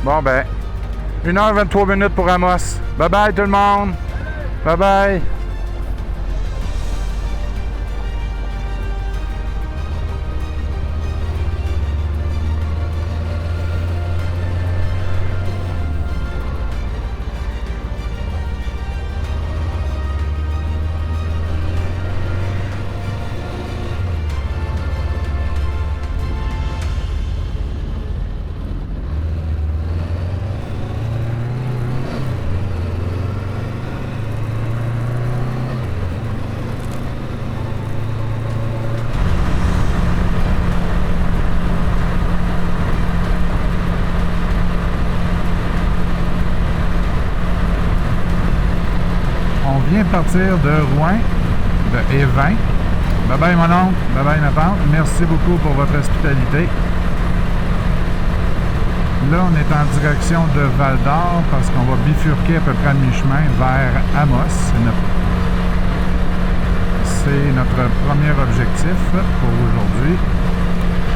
Bon ben, 1h23 pour Amos. Bye bye tout le monde. Bye bye. Vient de partir de Rouen, de E20. Bye bye mon oncle, bye bye ma tante. Merci beaucoup pour votre hospitalité. Là, on est en direction de Val-d'Or parce qu'on va bifurquer à peu près à mi-chemin vers Amos. C'est notre premier objectif pour aujourd'hui.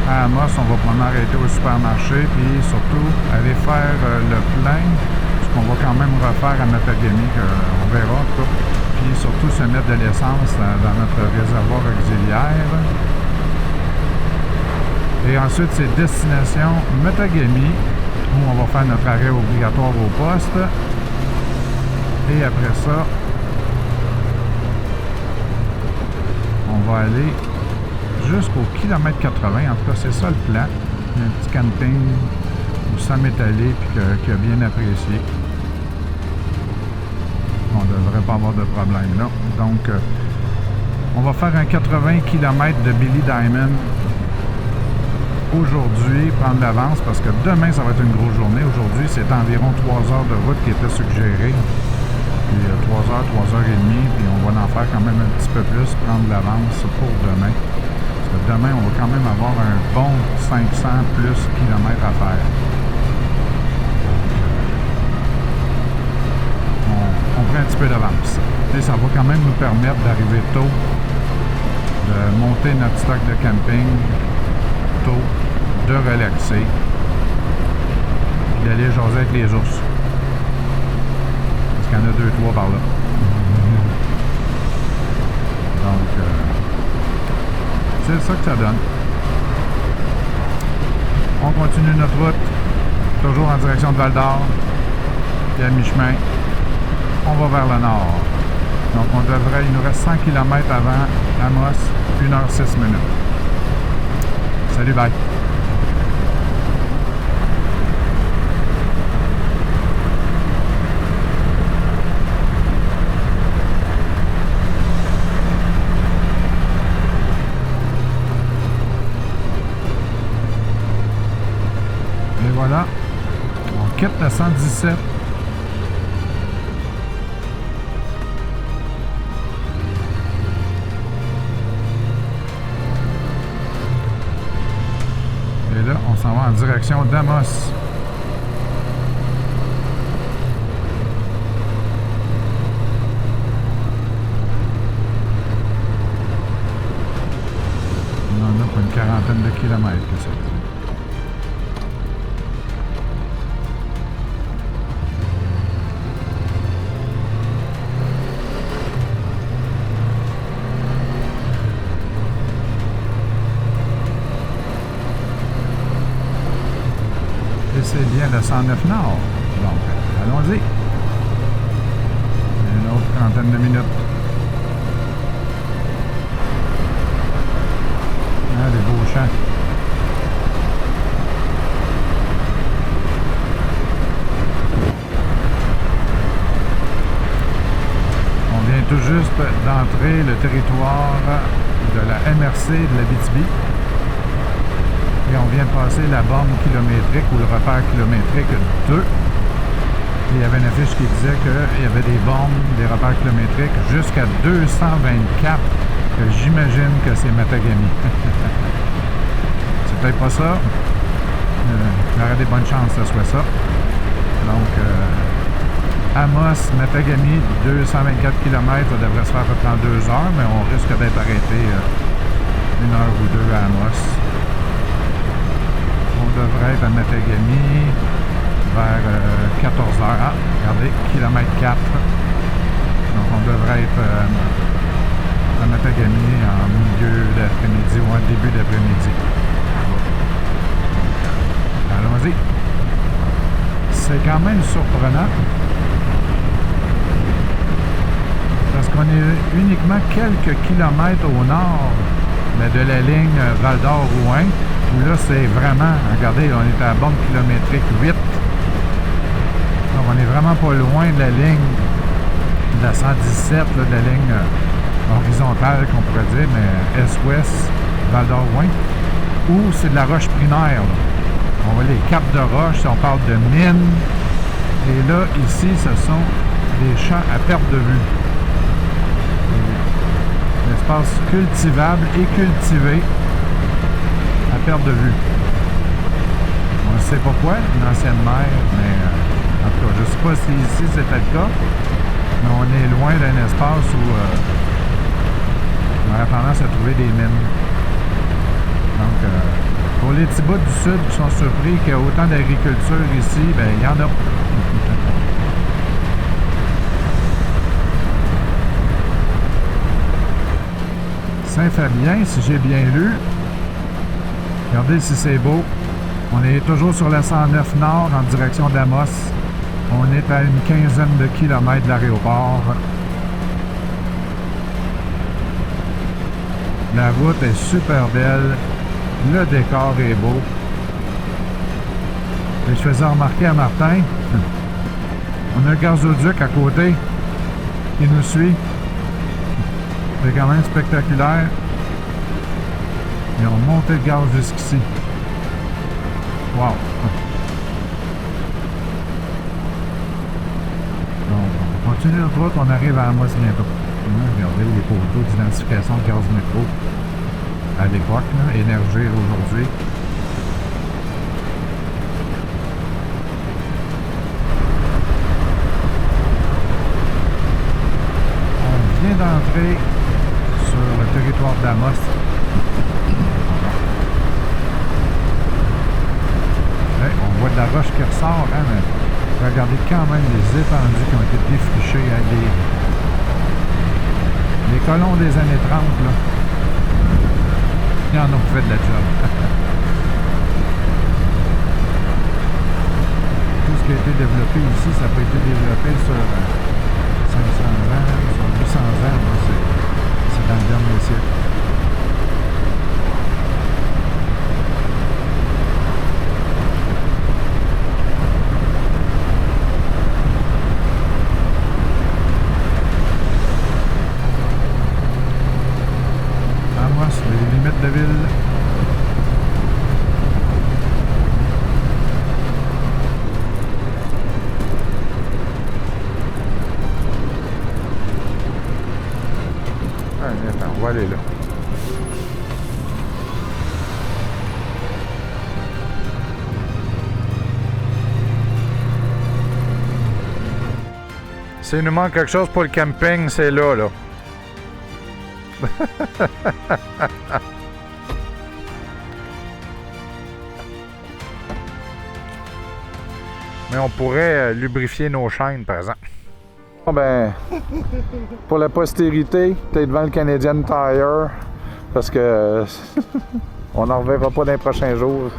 À Amos, on va probablement arrêter au supermarché puis surtout aller faire le plein. Qu'on va quand même refaire à Matagami, on verra en tout cas. Puis surtout se mettre de l'essence dans notre réservoir auxiliaire. Et ensuite, c'est destination Matagami, où on va faire notre arrêt obligatoire au poste. Et après ça, on va aller jusqu'au kilomètre 80. En tout cas, c'est ça le plan. Un petit camping où ça m'est allé puis qui a bien apprécié. On ne devrait pas avoir de problème là. Donc, on va faire un 80 km de Billy Diamond aujourd'hui, prendre l'avance parce que demain, ça va être une grosse journée. Aujourd'hui, c'est environ 3 heures de route qui était suggérée. Puis 3 heures, 3 heures et demie, puis on va en faire quand même un petit peu plus, prendre l'avance pour demain. Parce que demain, on va quand même avoir un bon 500 plus kilomètres à faire. On prend un petit peu d'avance. Et ça va quand même nous permettre d'arriver tôt, de monter notre stock de camping tôt, de relaxer, et d'aller jaser avec les ours. Parce qu'il y en a 2-3 par là. Donc, c'est ça que ça donne. On continue notre route, toujours en direction de Val-d'Or, puis à mi-chemin. On va vers le nord. Donc, il nous reste 100 km avant Amos, 1h06 minutes. Salut, bye! Et voilà, on quitte la 117. Et là, on s'en va en direction d'Amos. On en a pour une quarantaine de kilomètres que ça fait. Et c'est bien le 109 Nord. Donc, allons-y. Une autre trentaine de minutes. Ah, des beaux champs. On vient tout juste d'entrer le territoire de la MRC de l'Abitibi. Et on vient de passer la borne kilométrique ou le repère kilométrique 2. Et il y avait une affiche qui disait qu'il y avait des bornes, des repères kilométriques jusqu'à 224. Que j'imagine que c'est Matagami. C'est peut-être pas ça. Il y aurait des bonnes chances que ce soit ça. Donc, Amos, Matagami, 224 km, ça devrait se faire à peu près en 2 heures, mais on risque d'être arrêté 1 heure ou 2 à Amos. On devrait être à Matagami vers 14 heures. Ah, regardez, kilomètre 4. Donc on devrait être à Matagami en milieu d'après-midi ou en début d'après-midi. Allons-y. C'est quand même surprenant parce qu'on est uniquement quelques kilomètres au nord de la ligne Val d'Or-Rouyn, où là c'est vraiment, regardez, on est à la borne kilométrique 8. Donc on est vraiment pas loin de la ligne de la 117, là, de la ligne horizontale qu'on pourrait dire, mais est-ouest, Val d'Or-Rouyn, où c'est de la roche primaire. Là. On voit les capes de roche, on parle de mines. Et là, ici, ce sont des champs à perte de vue. Un espace cultivable et cultivé à perte de vue. On ne sait pas quoi, une ancienne mer, mais en tout cas, je ne sais pas si ici c'était le cas, mais on est loin d'un espace où on aurait tendance à trouver des mines. Donc, pour les petits bouts du sud qui sont surpris qu'il y a autant d'agriculture ici, ben il y en a. Saint-Fabien, si j'ai bien lu, regardez si c'est beau. On est toujours sur la 109 Nord en direction d'Amos. On est à une quinzaine de kilomètres de l'aéroport. La route est super belle. Le décor est beau. Et je faisais remarquer à Martin, on a un gazoduc à côté qui nous suit. C'est quand même spectaculaire. Ils ont monté le gaz jusqu'ici. Wow! Donc, on continue notre route, on arrive à Amos bientôt. Regardez les poteaux d'identification de gaz métro à l'époque, Énergir aujourd'hui. On vient d'entrer sur le territoire d'Amos. Hey, on voit de la roche qui ressort, hein, mais regardez quand même les étendues qui ont été défrichées, hein, les colons des années 30, là. Ils en ont fait de la job. Tout ce qui a été développé ici, ça n'a pas été développé sur 500 ans, sur 800 ans, c'est dans le dernier siècle. Les limites de ville. Allez, attends, on va aller là. S'il nous manque quelque chose pour le camping, c'est là, là. Mais on pourrait lubrifier nos chaînes, par exemple. Bon ben, pour la postérité, t'es devant le Canadian Tire, parce que on n'en reverra pas dans les prochains jours.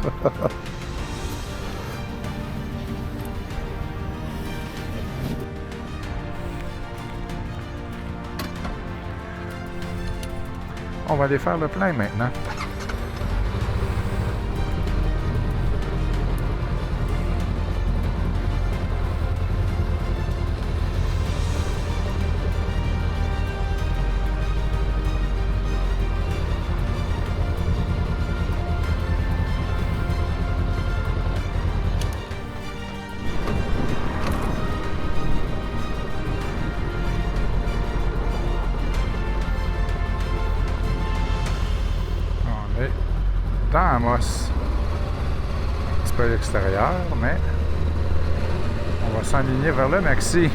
On va aller faire le plein maintenant. Dans Amos, un petit peu à l'extérieur, mais on va s'enligner vers le Maxi.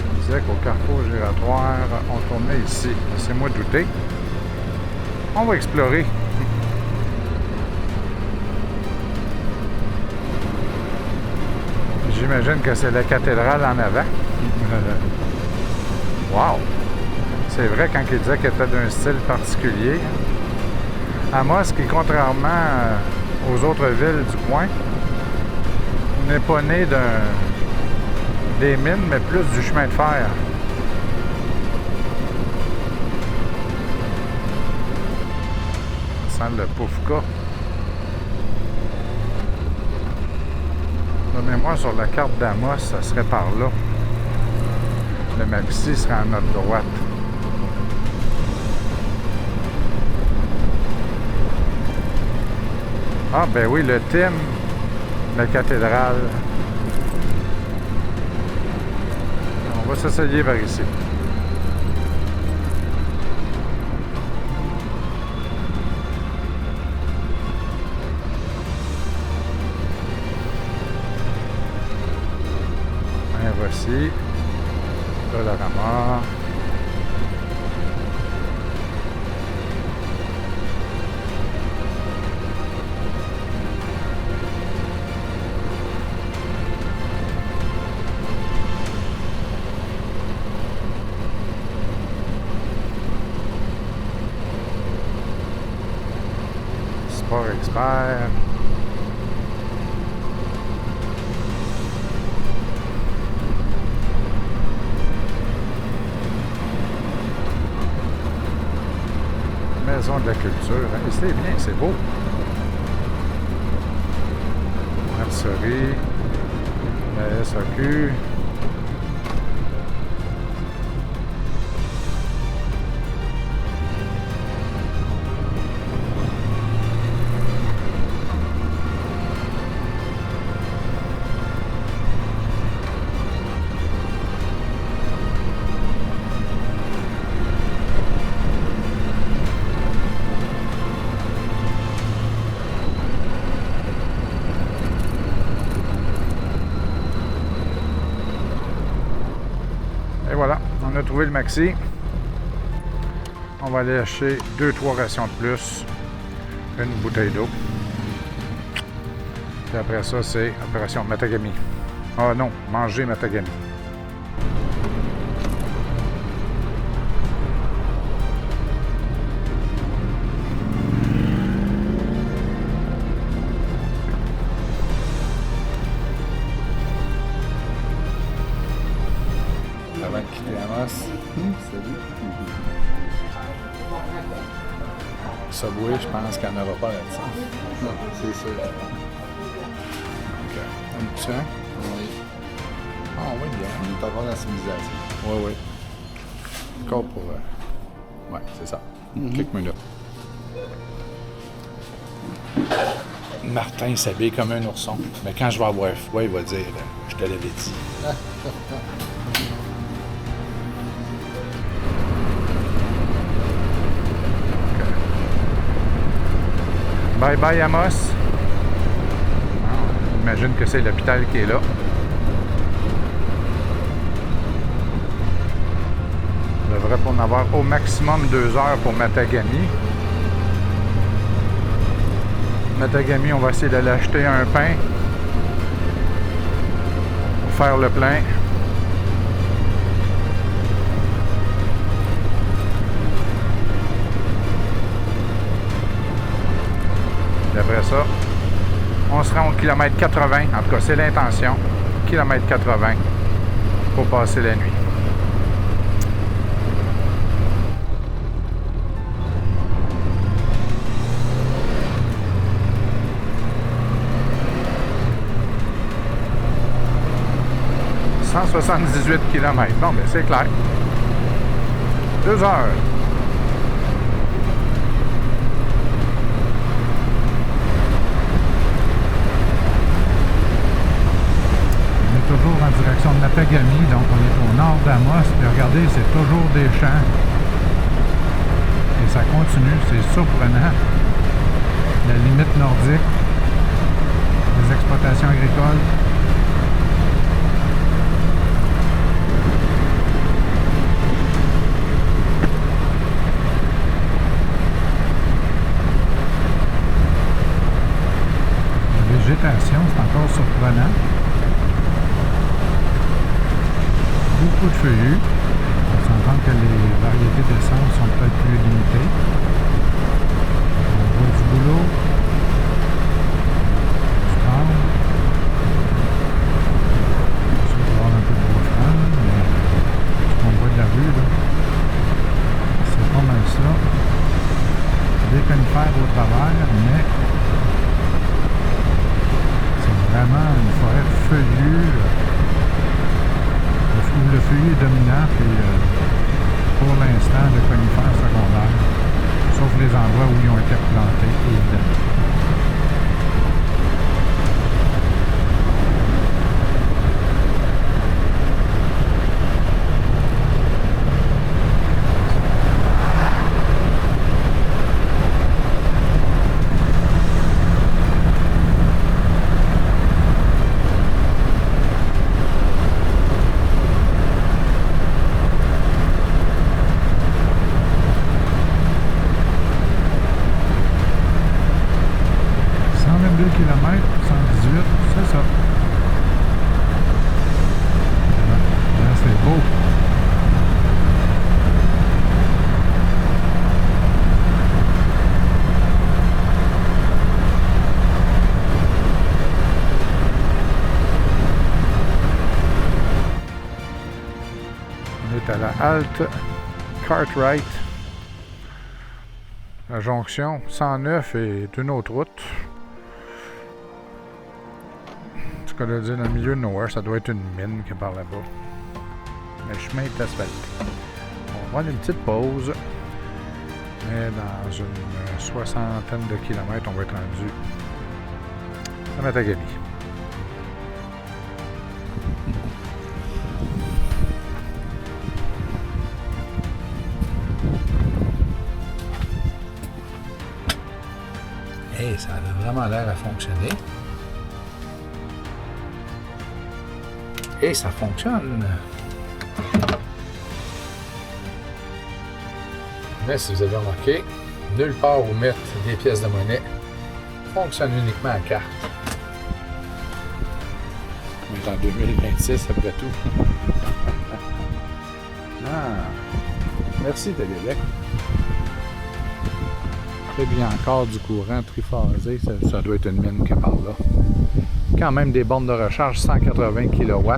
On disait qu'au carrefour giratoire, on tournait ici. Laissez-moi douter. On va explorer. J'imagine que c'est la cathédrale en avant. Wow! C'est vrai quand il disait qu'elle était d'un style particulier. Amos, qui contrairement aux autres villes du coin, n'est pas né des mines, mais plus du chemin de fer. Ça sent le Poufka. De mémoire, sur la carte d'Amos, ça serait par là. Le Maxi serait à notre droite. Ah, ben oui, le Tim, la cathédrale. On va s'essayer par ici. Et voici. Dollarama. Sport Expert. Maison de la culture. Hein? C'est bien, c'est beau. Mercerie. La SAQ. Et voilà, on a trouvé le maxi. On va aller acheter 2-3 rations de plus, une bouteille d'eau. Puis après ça, c'est opération Matagami. Ah non, manger Matagami. Avant de quitter Amos. Salut. Subway, je pense qu'il n'y en aura pas là-dessus. Non, c'est sûr. OK. Un petit hein? Oui. Ah oui, bien. On est encore dans la civilisation. Oui, oui. Encore pour... Ouais, c'est ça. Quelques minutes. Martin s'habille comme un ourson. Mais quand je vais avoir froid, il va dire je te l'avais dit. Bye bye Amos. J'imagine que c'est l'hôpital qui est là. On devrait pour en avoir au maximum 2 heures pour Matagami. Matagami, on va essayer d'aller acheter un pain pour faire le plein. Et après ça, on se rend au kilomètre 80. En tout cas, c'est l'intention. Kilomètre 80 pour passer la nuit. « 178 km. Bon, ben c'est clair. 2 heures. Toujours en direction de Matagami, donc on est au nord d'Amos, puis regardez, c'est toujours des champs. Et ça continue, c'est surprenant. La limite nordique, des exploitations agricoles. beaucoup de feuillus. On s'entend que les variétés d'essence sont peut-être plus limitées. On voit du boulot. Du temps. Ça va avoir un peu de beau franc, mais ce qu'on voit de la rue, là, c'est pas mal ça. Des conifères au travers, mais c'est vraiment une forêt feuillue où le feuillu est dominant, puis pour l'instant, de conifères secondaires, sauf les endroits où ils ont été plantés, évidemment. Km, 118, c'est ça. Là, c'est beau. On est à la halte Cartwright. La jonction 109 est une autre route. Dans le milieu de nowhere, ça doit être une mine qui est par là-bas. Le chemin est asphalté. On va prendre une petite pause. Mais dans une soixantaine de kilomètres, on va être rendu à Matagami. Hey, ça a vraiment l'air à fonctionner. Et ça fonctionne. Mais si vous avez remarqué, nulle part où mettre des pièces de monnaie fonctionne uniquement à carte. On est en 2026 après tout. Ah, merci Télélec. Très bien, encore du courant triphasé, ça doit être une mine qui est par là. Quand même des bornes de recharge 180 kW.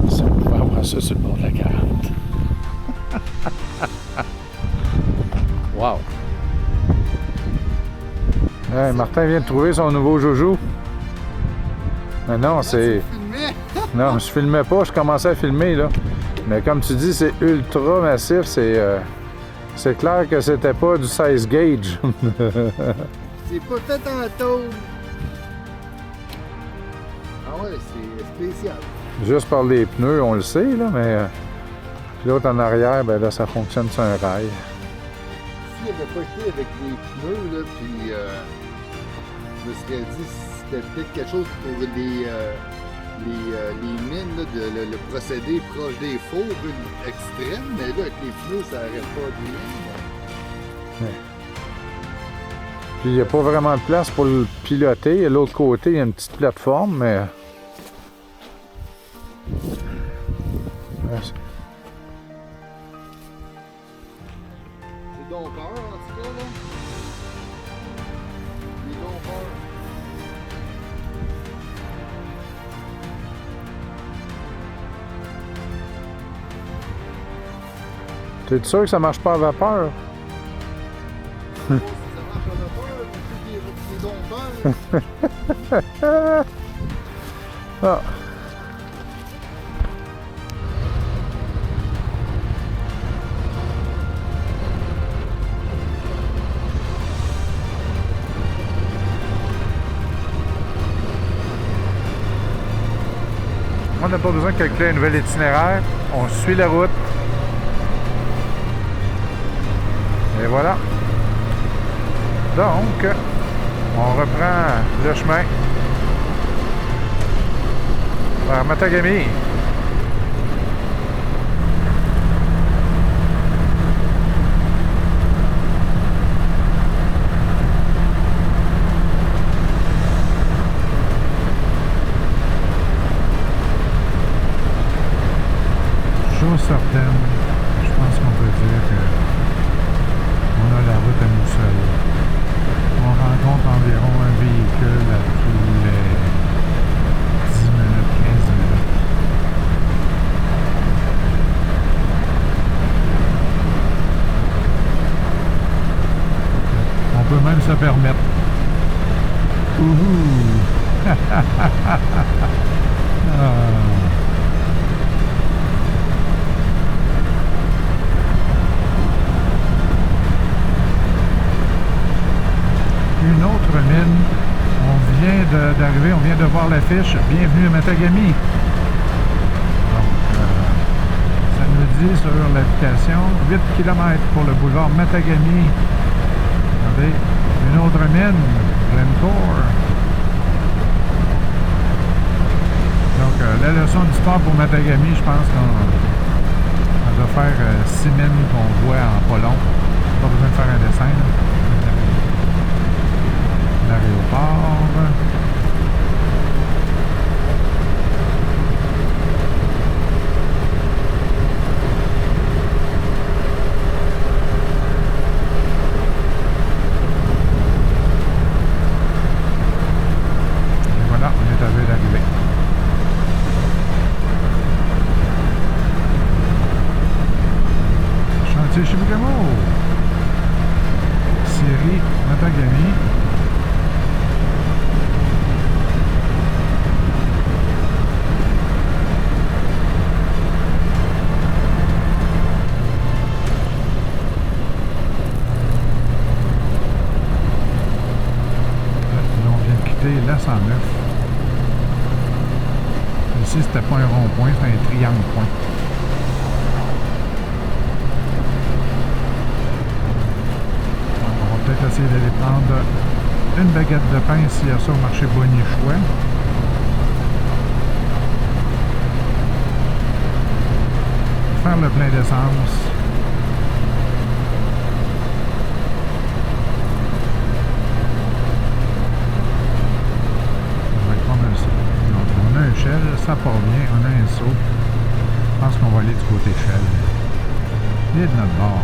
Ça, on va avoir ça sur le bord de la 40. Wow! Hey, Martin vient de trouver son nouveau joujou. Mais non, c'est... Non, je filmais pas, je commençais à filmer là. Mais comme tu dis, c'est ultra massif, c'est clair que c'était pas du 16 gauge. C'est pas fait en tôle. Ah ouais, c'est spécial. Juste par les pneus, on le sait, là, mais l'autre en arrière, ben là, ça fonctionne sur un rail. S'il n'avait pas été avec les pneus, là, puis je me serais dit c'était peut-être quelque chose pour les mines, là, le procédé proche des fours, extrême, mais là, avec les pneus, ça n'arrête pas de mine. Ouais. Puis il n'y a pas vraiment de place pour le piloter. De l'autre côté, il y a une petite plateforme, mais... C'est donc peur, en tout cas, là. Il est donc peur. T'es sûr que ça marche pas à vapeur? Ça marche à vapeur, mais c'est donc peur. Ah. On n'a pas besoin de calculer un nouvel itinéraire. On suit la route. Et voilà. Donc, on reprend le chemin vers Matagami. se permettre. Ouhou! Une autre mine. On vient d'arriver, on vient de voir l'affiche. Bienvenue à Matagami. Donc, ça nous dit sur l'application 8 km pour le boulevard Matagami. Regardez, une autre mine, Glencore. Donc, la leçon d'histoire pour Matagami, je pense qu'on doit faire 6 mines qu'on voit en pas long. Pas besoin de faire un dessin. Là. L'aéroport. Et voilà, on est à veille d'arriver. Chantier Chibougamau. Syrie, Matagami. La 109. Ici, c'était pas un rond-point, c'est un triangle-point. On va peut-être essayer d'aller prendre une baguette de pain s'il y a ça au marché Bonichois. Faire le plein d'essence. On a un Shell, ça part bien, on a un saut. Je pense qu'on va aller du côté Shell. Il est de notre bord.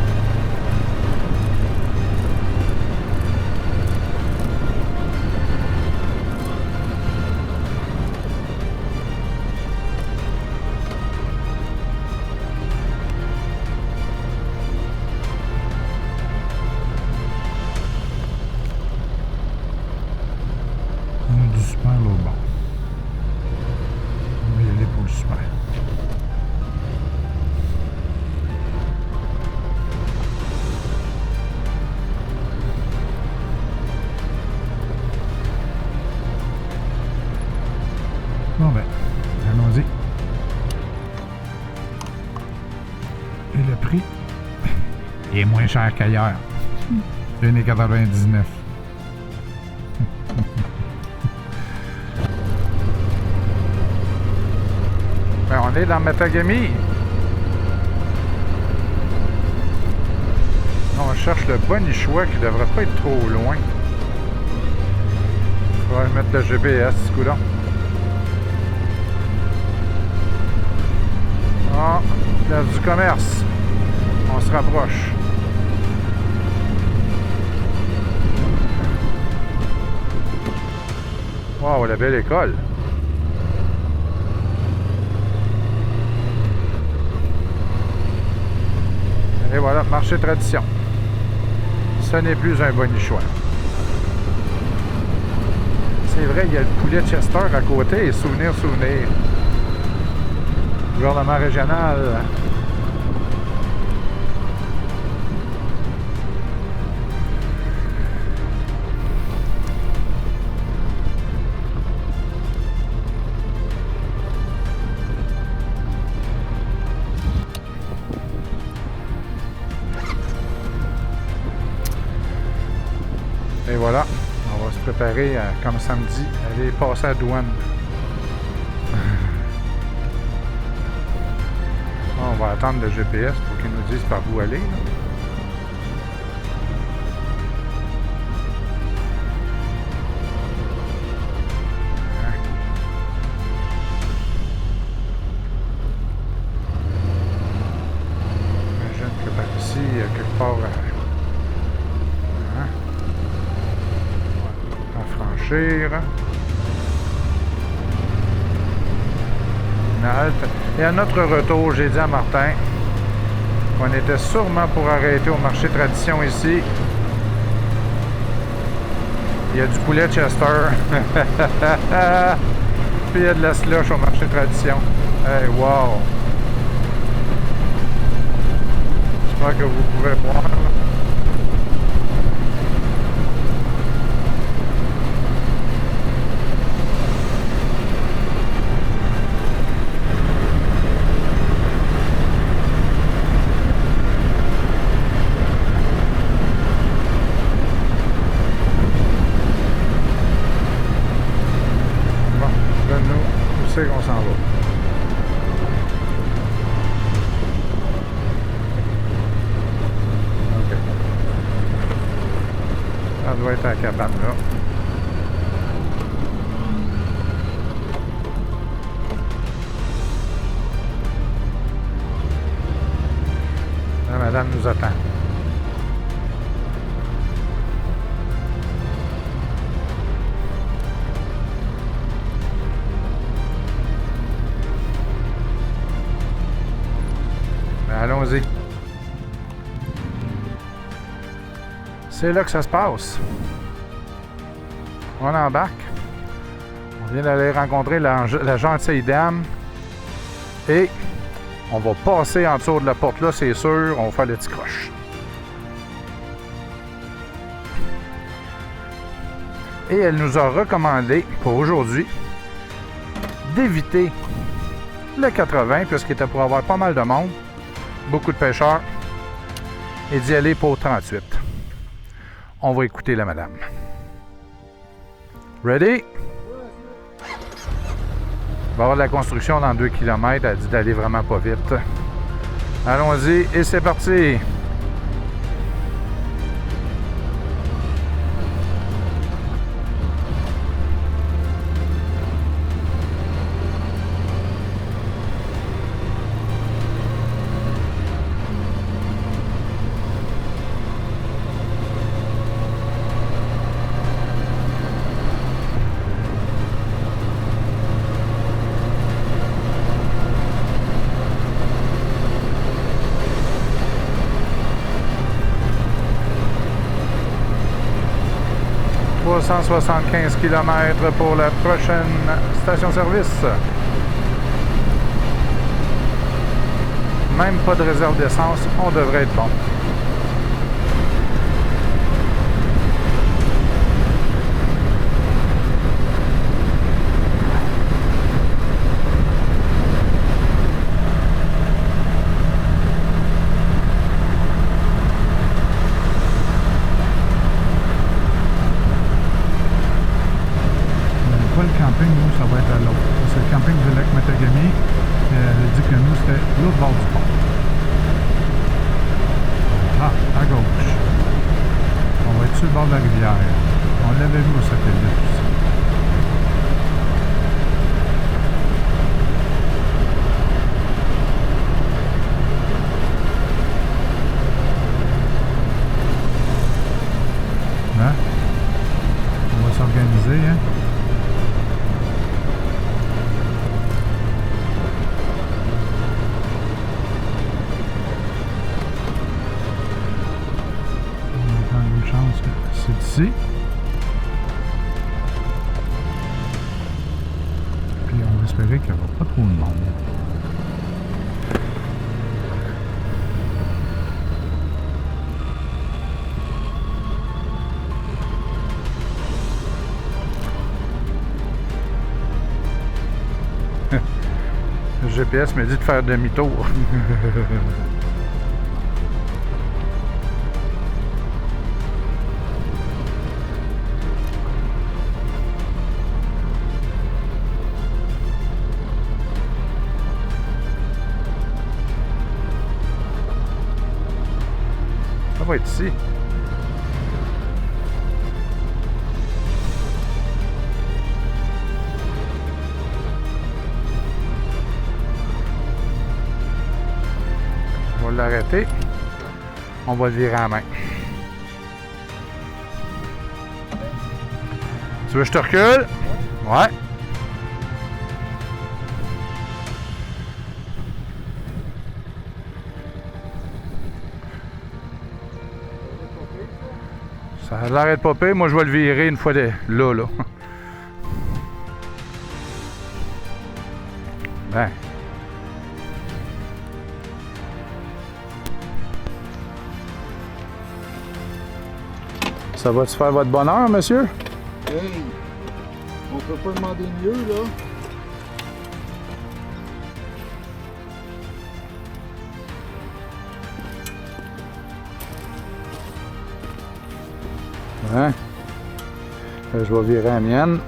On a du super là au bord. Super. Bon ben, allons-y. Et le prix est moins cher qu'ailleurs. 1,99 $. Ben, on est dans Matagami. On cherche le Bonichois qui devrait pas être trop loin. Il faudrait mettre le GPS, ce coup-là. Ah, place du commerce. On se rapproche. Wow, la belle école. Et voilà, marché tradition. Ce n'est plus un Bonichois. C'est vrai, il y a le poulet Chester à côté. Souvenir. Gouvernement régional. Et voilà, on va se préparer, comme samedi, à aller passer à la douane. On va attendre le GPS pour qu'il nous dise par où aller. Là. J'imagine que par ici, quelque part... Une halte. Et à notre retour, j'ai dit à Martin qu'on était sûrement pour arrêter au marché tradition ici. Il y a du poulet Chester. Puis il y a de la slush au marché tradition. Hey, wow! J'espère que vous pouvez voir. On s'en va. OK. Ça doit être à la cabane là. La madame nous attend. Allons-y. C'est là que ça se passe. On embarque. On vient d'aller rencontrer la gentille dame. Et on va passer en dessous de la porte là, c'est sûr. On va faire le petit croche. Et elle nous a recommandé pour aujourd'hui d'éviter le 80 puisqu'il était pour avoir pas mal de monde. Beaucoup de pêcheurs, et d'y aller pour 38. On va écouter la madame. Ready? Il va y avoir de la construction dans 2 km. Elle dit d'aller vraiment pas vite. Allons-y et c'est parti! « 375 km pour la prochaine station-service. Même pas de réserve d'essence, on devrait être bon. Le camping, nous, ça va être à l'autre. C'est le camping du lac Matagami. Elle a dit que nous, c'était l'autre bord du pont. Ah, à gauche. On va être sur le bord de la rivière. On l'avait vu au satellite aussi. Hein? On va s'organiser, hein? C'est ici. Puis on va espérer qu'il n'y aura pas trop de monde. Le GPS me dit de faire demi-tour. Ça va être ici. On va l'arrêter. On va le virer à la main. Tu veux que je te recule? Ouais. Ça a l'air d'être pas pire. Moi, je vais le virer une fois là. Ben. Ça va-tu faire votre bonheur, monsieur? Hey, on peut pas demander mieux, là. Hein? Je vais virer la mienne.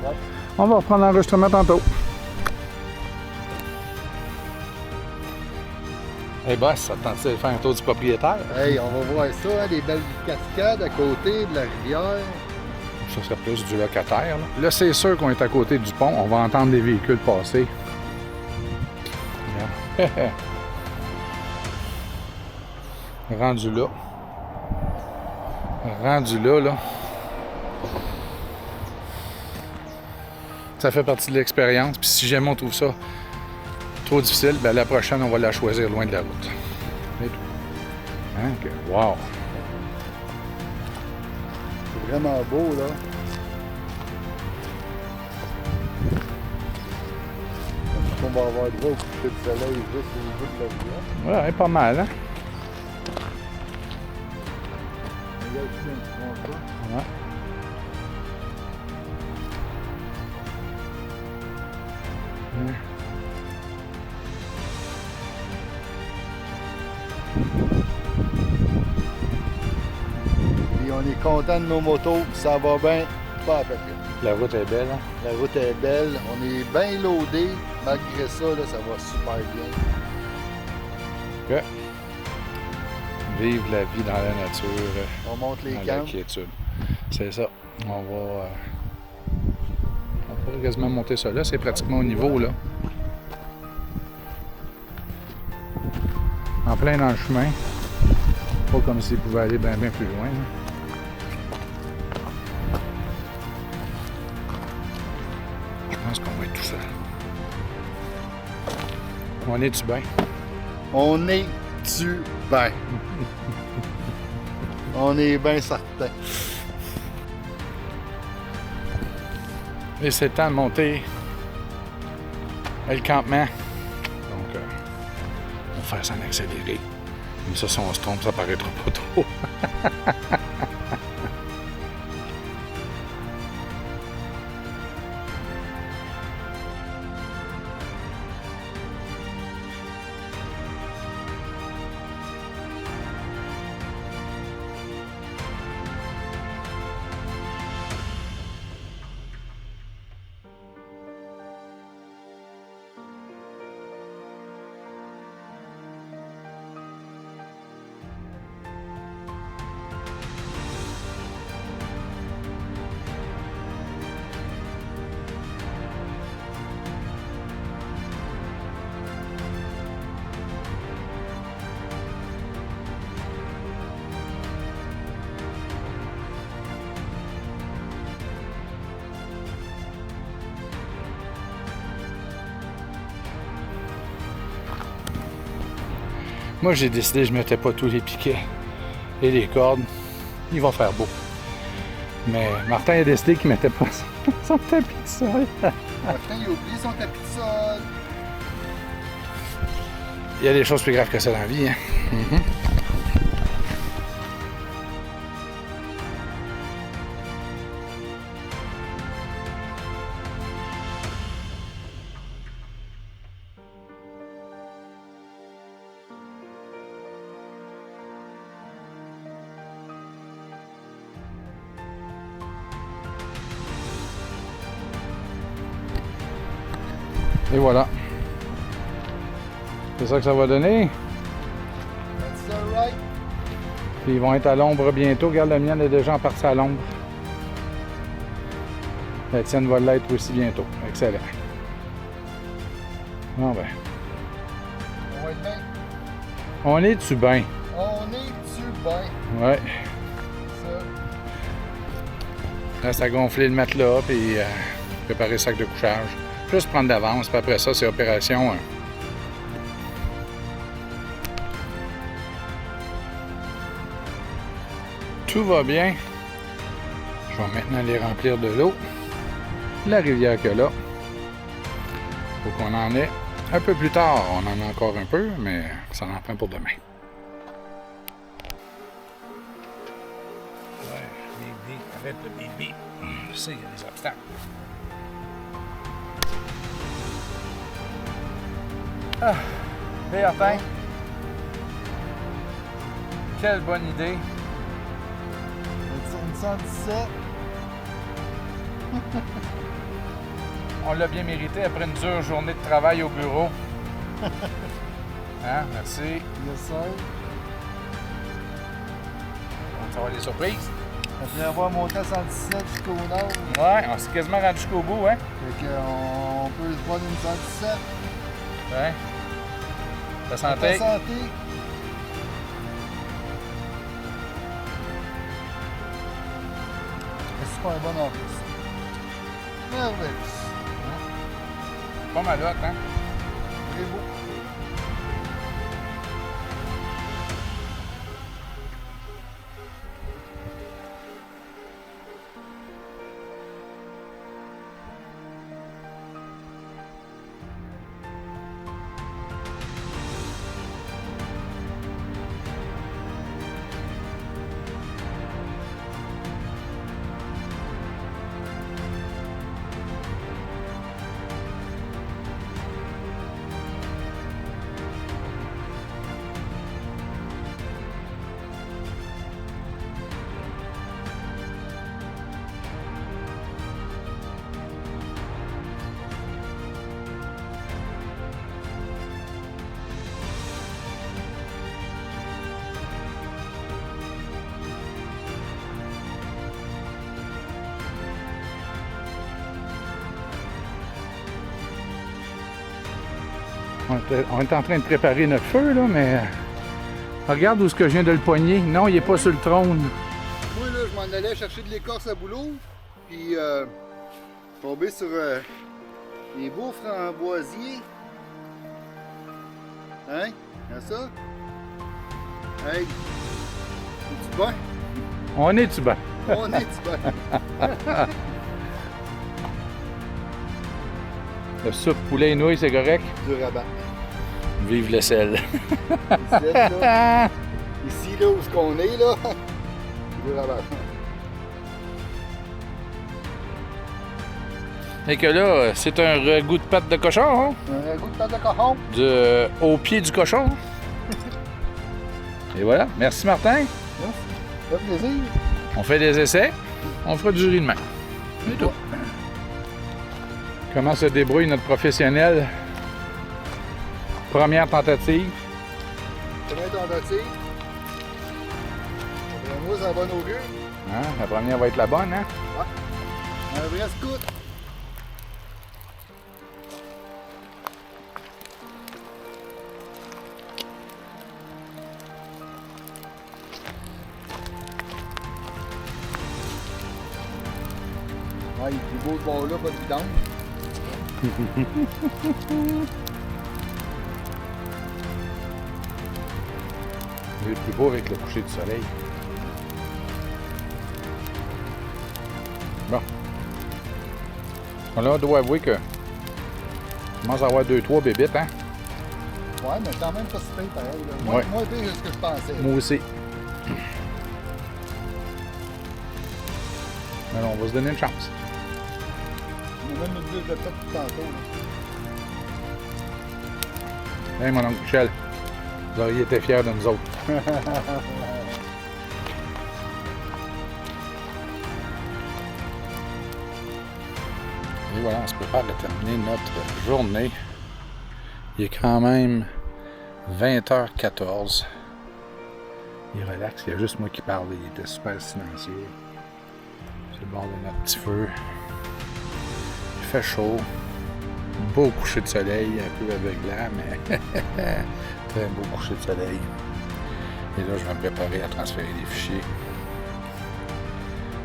Ouais. On va reprendre l'enregistrement tantôt. Hey boss, ça te tente de faire un tour du propriétaire? Hey, on va voir ça, hein, des belles cascades à côté de la rivière. Ça serait plus du locataire. Là, c'est sûr qu'on est à côté du pont. On va entendre des véhicules passer. Regarde. Rendu là. Rendu là. Ça fait partie de l'expérience. Puis si jamais on trouve ça trop difficile, ben la prochaine, on va la choisir loin de la route. C'est tout. Hein? Okay. Wow! C'est vraiment beau, là. On va avoir droit au coucher de soleil juste au bout de la rivière. Ouais, pas mal, hein? Regarde ici, un petit rond-point. Ouais. Et on est content de nos motos, ça va bien, pas à peu près. La route est belle, hein? La route est belle, on est bien loadé, malgré ça, là, ça va super bien. Ok. Vivre la vie dans la nature, On monte les dans la camps. quiétude. C'est ça. On pourrait quasiment monter ça là. C'est pratiquement au niveau, là. En plein dans le chemin. Pas comme s'il pouvait aller bien plus loin. Là. Je pense qu'on va être tout seul. On est-tu bien? On est-tu bien? On est bien certain. Et c'est le temps de monter le campement. Donc, on va faire ça en accéléré. Comme ça, si on se trompe, ça paraîtra pas trop. Moi, j'ai décidé que je ne mettais pas tous les piquets et les cordes. Il va faire beau. Mais Martin a décidé qu'il ne mettait pas son tapis de sol. Martin, il a oublié son tapis de sol. Il y a des choses plus graves que ça dans la vie, hein? Et voilà. C'est ça que ça va donner. That's alright. Puis ils vont être à l'ombre bientôt. Regarde, le mien est déjà en partie à l'ombre. La tienne va l'être aussi bientôt. Excellent. Bon ben. On va être bien. On est-tu bien? On est-tu bien? Ouais. Ça. Reste à gonfler le matelas puis préparer le sac de couchage. Juste prendre d'avance, puis après ça, c'est opération. Hein. Tout va bien. Je vais maintenant les remplir de l'eau. La rivière que là. Faut qu'on en ait un peu plus tard. On en a encore un peu, mais ça en prend pour demain. Ouais, bébé, arrête le bébé. Je sais, il y a des obstacles. Ah, Béatin. Quelle bonne idée. Une 117. On l'a bien mérité après une dure journée de travail au bureau. Hein, merci. Yes, sir. Ça va des surprises? On peut avoir monté à 117 jusqu'au nord. Ouais, on s'est quasiment rendu jusqu'au bout, hein? Fait qu'on peut se prendre une 117. Ouais. Ta Ta santé? santé. C'est pas un bon en plus. Merveilleux. Pas mal hot, hein? Très beau. On est en train de préparer notre feu, là, mais... Regarde où est-ce que je viens de le poigner. Non, il n'est pas sur le trône. Moi, là, je m'en allais chercher de l'écorce à boulot, puis tomber sur les beaux framboisiers. Hein? Comme ça? Hey! Es-tu bon? On est-tu bien? On est-tu bon? Le soupe poulet et nouilles, c'est correct? Du rabat. Vive le sel. Ici, là, ici, là, où est-ce qu'on est, là? Du rabat. Et que là, c'est un ragoût de pâte de cochon, hein? Un ragoût de pâte de cochon. Au pied du cochon. Et voilà. Merci, Martin. Ça fait plaisir. On fait des essais. On fera du jury demain. C'est tout. Comment se débrouille notre professionnel? Première tentative. Première tentative. Moi, c'est un bon augure. Hein? La première va être la bonne, hein? Un vrai scout. Ouais, il est plus beau ce bord-là, pas de vidange. Il est plus beau avec le coucher du soleil. Bon. Là, on doit avouer que je commence à avoir 2-3 bébites, hein? Ouais, mais quand même pas si pire pareil. Là. Ouais. Moins pire que ce que je pensais. Moi aussi. Alors, on va se donner une chance. On a même une bulle de tête tout tantôt. Là. Hey, mon oncle Michel, vous auriez été fiers de nous autres. Et voilà, on se prépare à terminer notre journée. Il est quand même 20h14. Il relaxe, il y a juste moi qui parle, il était super silencieux. C'est le bord de notre petit feu. Il fait chaud. Beau coucher de soleil, un peu aveuglant, mais très beau coucher de soleil. Et là, je vais me préparer à transférer les fichiers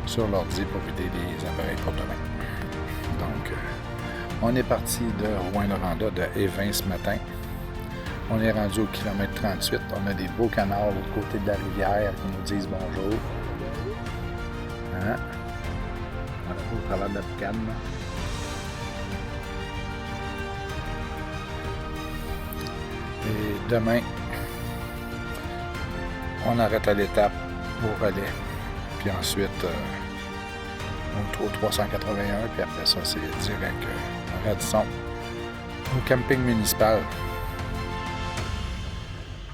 sur l'ordi pour vider les appareils pour demain. Donc, on est parti de Rouyn-Noranda, de Évin ce matin. On est rendu au kilomètre 38. On a des beaux canards de l'autre côté de la rivière qui nous disent bonjour. Hein? au travers de la boucane. Là. Et demain, on arrête à l'étape au relais. Puis ensuite, on est au 381. Puis après ça, c'est direct à Radisson, au camping municipal.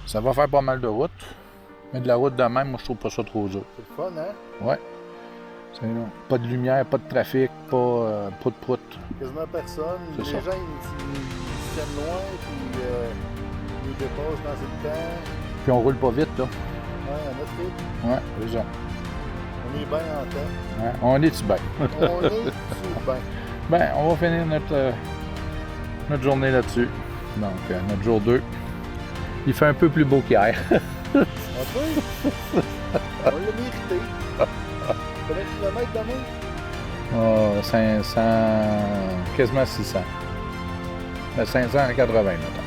Ça va faire pas mal de route. Mais de la route de même, moi, je trouve pas ça trop dur. C'est le fun, hein? Ouais. Pas de lumière, pas de trafic, pas de prout. Quasiment personne. C'est Les ça. gens, ils se tiennent loin, puis ils nous dépassent dans le temps. Puis on roule pas vite, là. Ouais, à notre rythme. Ouais, c'est ça. On est bien en temps. Ouais, on est-tu bien? On est sous bien. Ben, on va finir notre journée là-dessus. Donc, notre jour 2. Il fait un peu plus beau qu'hier. Un peu. On l'a mérité. Combien de kilomètres demain? 500, quasiment 600. 580, mettons.